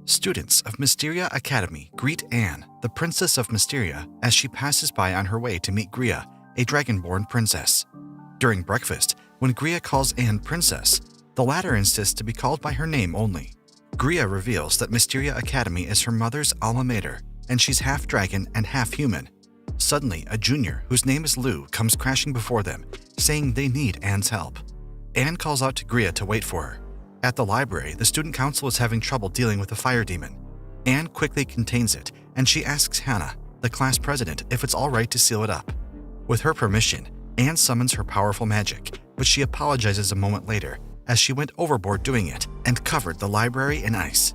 Students of Mysteria Academy greet Anne, the Princess of Mysteria, as she passes by on her way to meet Gria, a dragonborn princess. During breakfast, when Gria calls Anne Princess, the latter insists to be called by her name only. Gria reveals that Mysteria Academy is her mother's alma mater, and she's half dragon and half human. Suddenly, a junior, whose name is Lou, comes crashing before them, saying they need Anne's help. Anne calls out to Gria to wait for her. At the library, the student council is having trouble dealing with a fire demon. Anne quickly contains it, and she asks Hannah, the class president, if it's all right to seal it up. With her permission, Anne summons her powerful magic, but she apologizes a moment later, as she went overboard doing it and covered the library in ice.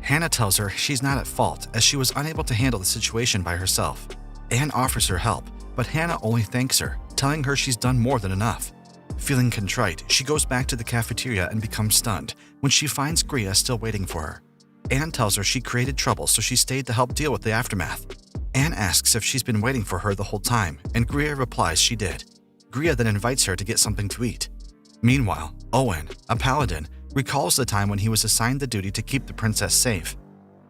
Hannah tells her she's not at fault, as she was unable to handle the situation by herself. Anne offers her help, but Hannah only thanks her, telling her she's done more than enough. Feeling contrite, she goes back to the cafeteria and becomes stunned when she finds Gria still waiting for her. Anne tells her she created trouble, so she stayed to help deal with the aftermath. Anne asks if she's been waiting for her the whole time, and Gria replies she did. Gria then invites her to get something to eat. Meanwhile, Owen, a paladin, recalls the time when he was assigned the duty to keep the princess safe.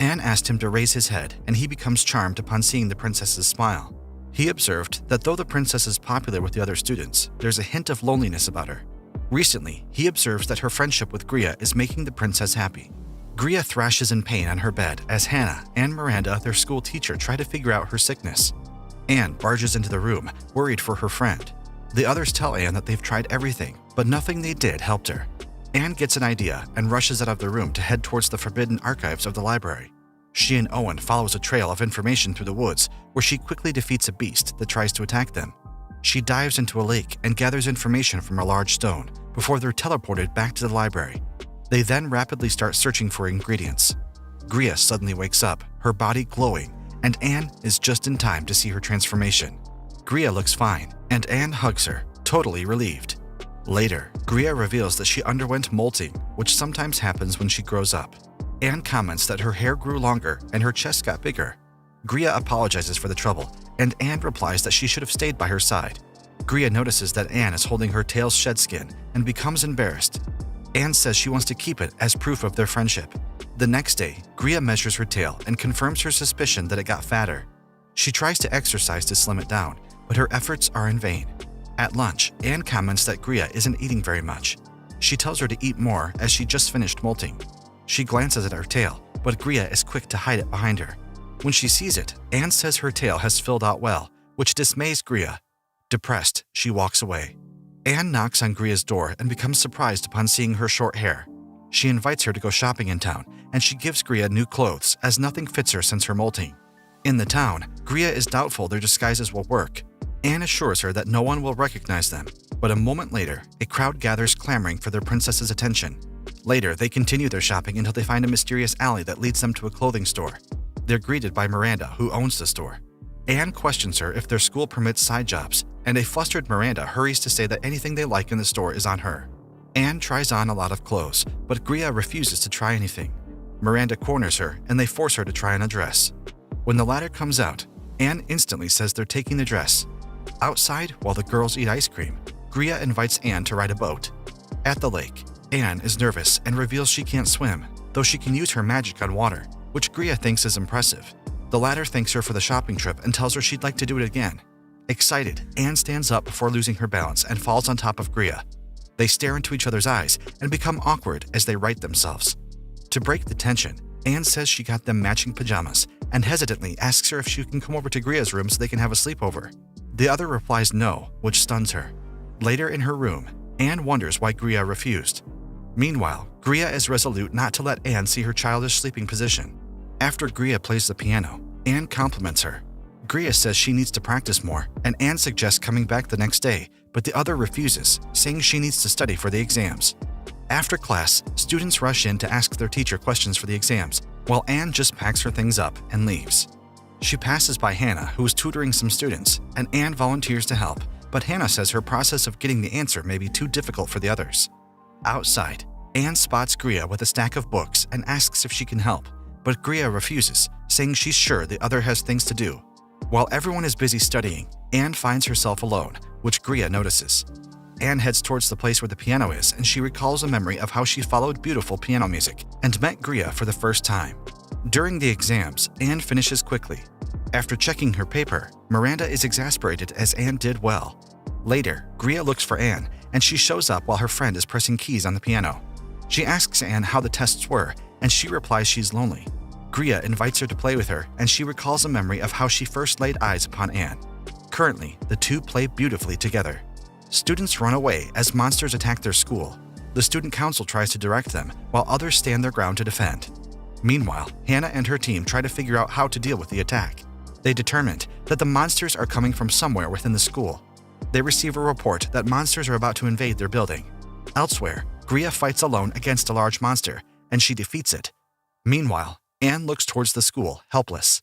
Anne asked him to raise his head, and he becomes charmed upon seeing the princess's smile. He observed that though the princess is popular with the other students, there's a hint of loneliness about her. Recently, he observes that her friendship with Gria is making the princess happy. Gria thrashes in pain on her bed as Hannah and Miranda, their school teacher, try to figure out her sickness. Anne barges into the room, worried for her friend. The others tell Anne that they've tried everything, but nothing they did helped her. Anne gets an idea and rushes out of the room to head towards the forbidden archives of the library. She and Owen follows a trail of information through the woods, where she quickly defeats a beast that tries to attack them. She dives into a lake and gathers information from a large stone before they're teleported back to the library. They then rapidly start searching for ingredients. Gria suddenly wakes up, her body glowing, and Anne is just in time to see her transformation. Gria looks fine, and Anne hugs her, totally relieved. Later, Gria reveals that she underwent molting, which sometimes happens when she grows up. Anne comments that her hair grew longer and her chest got bigger. Gria apologizes for the trouble, and Anne replies that she should have stayed by her side. Gria notices that Anne is holding her tail's shed skin and becomes embarrassed. Anne says she wants to keep it as proof of their friendship. The next day, Gria measures her tail and confirms her suspicion that it got fatter. She tries to exercise to slim it down, but her efforts are in vain. At lunch, Anne comments that Gria isn't eating very much. She tells her to eat more as she just finished molting. She glances at her tail, but Gria is quick to hide it behind her. When she sees it, Anne says her tail has filled out well, which dismays Gria. Depressed, she walks away. Anne knocks on Gria's door and becomes surprised upon seeing her short hair. She invites her to go shopping in town, and she gives Gria new clothes as nothing fits her since her molting. In the town, Gria is doubtful their disguises will work. Anne assures her that no one will recognize them, but a moment later, a crowd gathers clamoring for their princess's attention. Later, they continue their shopping until they find a mysterious alley that leads them to a clothing store. They're greeted by Miranda, who owns the store. Anne questions her if their school permits side jobs, and a flustered Miranda hurries to say that anything they like in the store is on her. Anne tries on a lot of clothes, but Gria refuses to try anything. Miranda corners her, and they force her to try on a dress. When the latter comes out, Anne instantly says they're taking the dress. Outside, while the girls eat ice cream, Gria invites Anne to ride a boat. At the lake, Anne is nervous and reveals she can't swim, though she can use her magic on water, which Gria thinks is impressive. The latter thanks her for the shopping trip and tells her she'd like to do it again. Excited, Anne stands up before losing her balance and falls on top of Gria. They stare into each other's eyes and become awkward as they right themselves. To break the tension, Anne says she got them matching pajamas and hesitantly asks her if she can come over to Gria's room so they can have a sleepover. The other replies no, which stuns her. Later in her room, Anne wonders why Gria refused. Meanwhile, Gria is resolute not to let Anne see her childish sleeping position. After Gria plays the piano, Anne compliments her. Gria says she needs to practice more, and Anne suggests coming back the next day, but the other refuses, saying she needs to study for the exams. After class, students rush in to ask their teacher questions for the exams, while Anne just packs her things up and leaves. She passes by Hannah, who is tutoring some students, and Anne volunteers to help, but Hannah says her process of getting the answer may be too difficult for the others. Outside, Anne spots Gria with a stack of books and asks if she can help, but Gria refuses, saying she's sure the other has things to do. While everyone is busy studying, Anne finds herself alone, which Gria notices. Anne heads towards the place where the piano is, and she recalls a memory of how she followed beautiful piano music and met Gria for the first time. During the exams, Anne finishes quickly. After checking her paper, Miranda is exasperated as Anne did well. Later, Gria looks for Anne, and she shows up while her friend is pressing keys on the piano. She asks Anne how the tests were, and she replies she's lonely. Gria invites her to play with her, and she recalls a memory of how she first laid eyes upon Anne. Currently, the two play beautifully together. Students run away as monsters attack their school. The student council tries to direct them, while others stand their ground to defend. Meanwhile, Hannah and her team try to figure out how to deal with the attack. They determined that the monsters are coming from somewhere within the school. They receive a report that monsters are about to invade their building. Elsewhere, Gria fights alone against a large monster, and she defeats it. Meanwhile, Anne looks towards the school, helpless.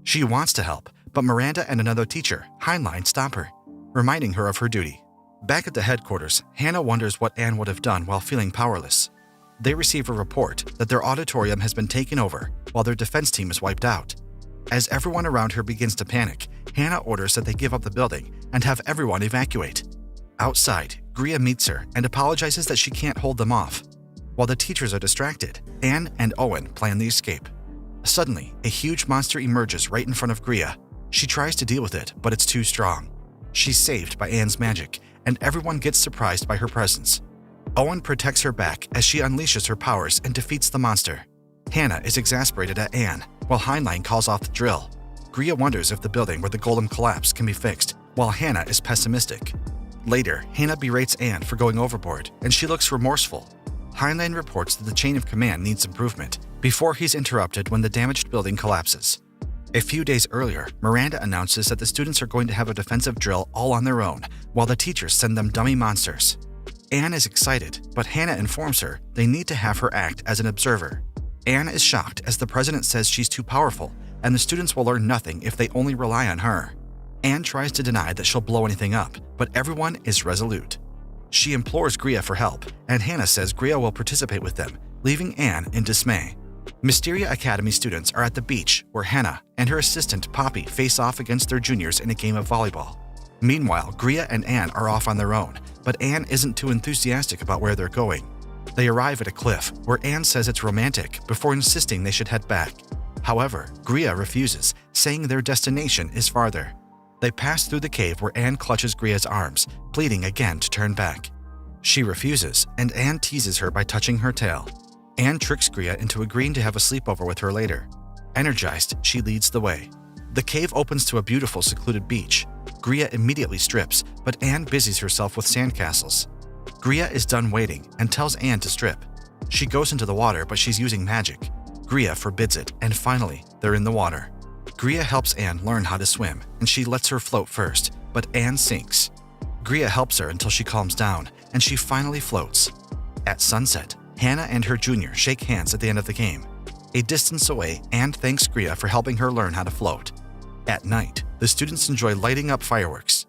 She wants to help, but Miranda and another teacher, Heinlein, stop her, reminding her of her duty. Back at the headquarters, Hannah wonders what Anne would have done while feeling powerless. They receive a report that their auditorium has been taken over while their defense team is wiped out. As everyone around her begins to panic, Hannah orders that they give up the building and have everyone evacuate. Outside, Gria meets her and apologizes that she can't hold them off. While the teachers are distracted, Anne and Owen plan the escape. Suddenly, a huge monster emerges right in front of Gria. She tries to deal with it, but it's too strong. She's saved by Anne's magic, and everyone gets surprised by her presence. Owen protects her back as she unleashes her powers and defeats the monster. Hannah is exasperated at Anne, while Heinlein calls off the drill. Gria wonders if the building where the golem collapsed can be fixed, while Hannah is pessimistic. Later, Hannah berates Anne for going overboard, and she looks remorseful. Heinlein reports that the chain of command needs improvement before he's interrupted when the damaged building collapses. A few days earlier, Miranda announces that the students are going to have a defensive drill all on their own, while the teachers send them dummy monsters. Anne is excited, but Hannah informs her they need to have her act as an observer. Anne is shocked as the president says she's too powerful, and the students will learn nothing if they only rely on her. Anne tries to deny that she'll blow anything up, but everyone is resolute. She implores Gria for help, and Hannah says Gria will participate with them, leaving Anne in dismay. Mysteria Academy students are at the beach where Hannah and her assistant Poppy face off against their juniors in a game of volleyball. Meanwhile, Gria and Anne are off on their own, but Anne isn't too enthusiastic about where they're going. They arrive at a cliff where Anne says it's romantic before insisting they should head back. However, Gria refuses, saying their destination is farther. They pass through the cave where Anne clutches Gria's arms, pleading again to turn back. She refuses, and Anne teases her by touching her tail. Anne tricks Gria into agreeing to have a sleepover with her later. Energized, she leads the way. The cave opens to a beautiful secluded beach. Gria immediately strips, but Anne busies herself with sandcastles. Gria is done waiting and tells Anne to strip. She goes into the water, but she's using magic. Gria forbids it, and finally, they're in the water. Gria helps Anne learn how to swim, and she lets her float first, but Anne sinks. Gria helps her until she calms down, and she finally floats. At sunset, Hannah and her junior shake hands at the end of the game. A distance away, Anne thanks Gria for helping her learn how to float. At night, the students enjoy lighting up fireworks.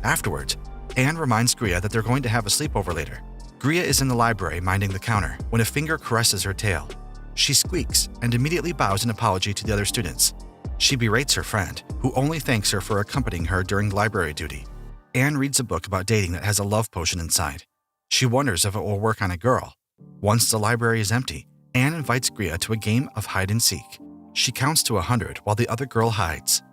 Afterwards, Anne reminds Gria that they're going to have a sleepover later. Gria is in the library minding the counter when a finger caresses her tail. She squeaks and immediately bows in apology to the other students. She berates her friend, who only thanks her for accompanying her during library duty. Anne reads a book about dating that has a love potion inside. She wonders if it will work on a girl. Once the library is empty, Anne invites Gria to a game of hide and seek. She counts to 100 while the other girl hides.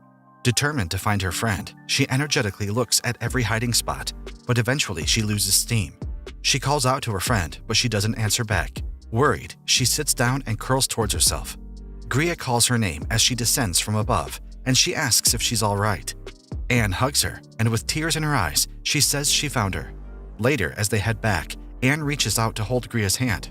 Determined to find her friend, she energetically looks at every hiding spot, but eventually she loses steam. She calls out to her friend, but she doesn't answer back. Worried, she sits down and curls towards herself. Gria calls her name as she descends from above, and she asks if she's all right. Anne hugs her, and with tears in her eyes, she says she found her. Later, as they head back, Anne reaches out to hold Gria's hand.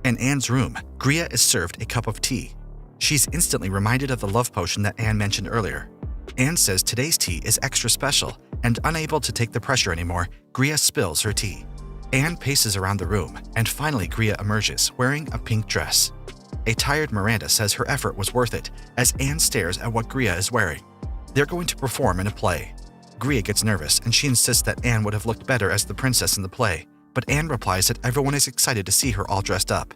In Anne's room, Gria is served a cup of tea. She's instantly reminded of the love potion that Anne mentioned earlier. Anne says today's tea is extra special, and unable to take the pressure anymore, Gria spills her tea. Anne paces around the room, and finally Gria emerges, wearing a pink dress. A tired Miranda says her effort was worth it, as Anne stares at what Gria is wearing. They're going to perform in a play. Gria gets nervous, and she insists that Anne would have looked better as the princess in the play, but Anne replies that everyone is excited to see her all dressed up.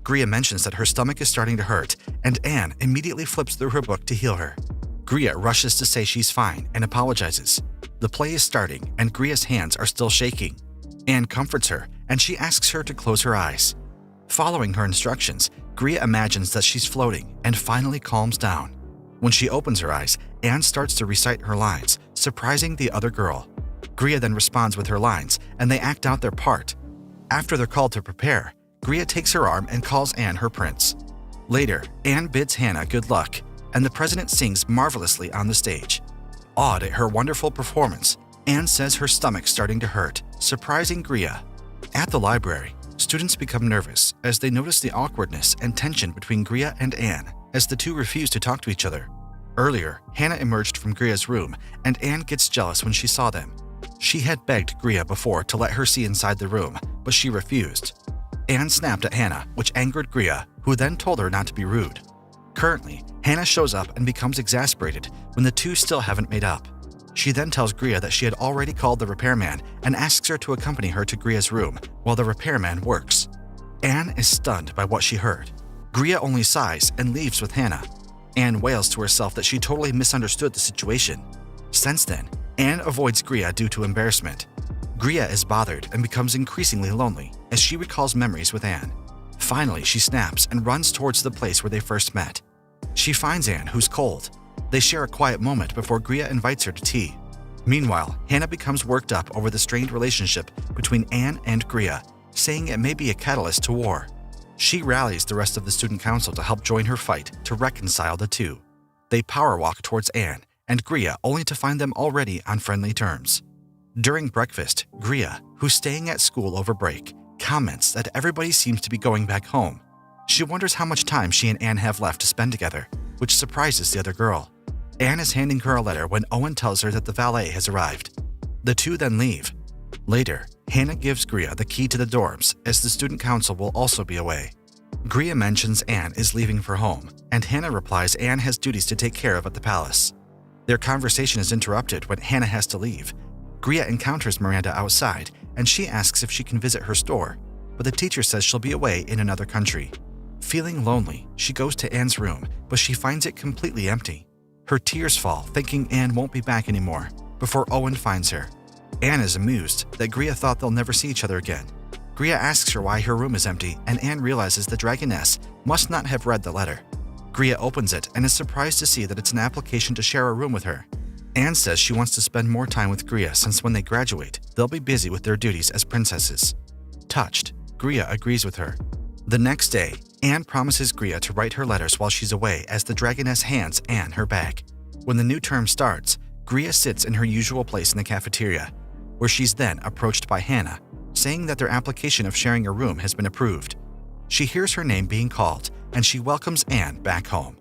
Gria mentions that her stomach is starting to hurt, and Anne immediately flips through her book to heal her. Gria rushes to say she's fine and apologizes. The play is starting, and Gria's hands are still shaking. Anne comforts her, and she asks her to close her eyes. Following her instructions, Gria imagines that she's floating and finally calms down. When she opens her eyes, Anne starts to recite her lines, surprising the other girl. Gria then responds with her lines, and they act out their part. After they're called to prepare, Gria takes her arm and calls Anne her prince. Later, Anne bids Hannah good luck, and the president sings marvelously on the stage. Awed at her wonderful performance, Anne says her stomach's starting to hurt, surprising Gria. At the library, students become nervous as they notice the awkwardness and tension between Gria and Anne as the two refuse to talk to each other. Earlier, Hannah emerged from Gria's room, and Anne gets jealous when she saw them. She had begged Gria before to let her see inside the room, but she refused. Anne snapped at Hannah, which angered Gria, who then told her not to be rude. Currently, Hannah shows up and becomes exasperated when the two still haven't made up. She then tells Gria that she had already called the repairman and asks her to accompany her to Gria's room while the repairman works. Anne is stunned by what she heard. Gria only sighs and leaves with Hannah. Anne wails to herself that she totally misunderstood the situation. Since then, Anne avoids Gria due to embarrassment. Gria is bothered and becomes increasingly lonely as she recalls memories with Anne. Finally, she snaps and runs towards the place where they first met. She finds Anne, who's cold. They share a quiet moment before Gria invites her to tea. Meanwhile, Hannah becomes worked up over the strained relationship between Anne and Gria, saying it may be a catalyst to war. She rallies the rest of the student council to help join her fight to reconcile the two. They power walk towards Anne and Gria only to find them already on friendly terms. During breakfast, Gria, who's staying at school over break, comments that everybody seems to be going back home. She wonders how much time she and Anne have left to spend together, which surprises the other girl. Anne is handing her a letter when Owen tells her that the valet has arrived. The two then leave. Later, Hannah gives Gria the key to the dorms as the student council will also be away. Gria mentions Anne is leaving for home, and Hannah replies Anne has duties to take care of at the palace. Their conversation is interrupted when Hannah has to leave. Gria encounters Miranda outside, and she asks if she can visit her store, but the teacher says she'll be away in another country. Feeling lonely, she goes to Anne's room, but she finds it completely empty. Her tears fall, thinking Anne won't be back anymore, before Owen finds her. Anne is amused that Gria thought they'll never see each other again. Gria asks her why her room is empty, and Anne realizes the dragoness must not have read the letter. Gria opens it and is surprised to see that it's an application to share a room with her. Anne says she wants to spend more time with Gria since when they graduate, they'll be busy with their duties as princesses. Touched, Gria agrees with her. The next day, Anne promises Gria to write her letters while she's away as the dragoness hands Anne her bag. When the new term starts, Gria sits in her usual place in the cafeteria, where she's then approached by Hannah, saying that their application of sharing a room has been approved. She hears her name being called, and she welcomes Anne back home.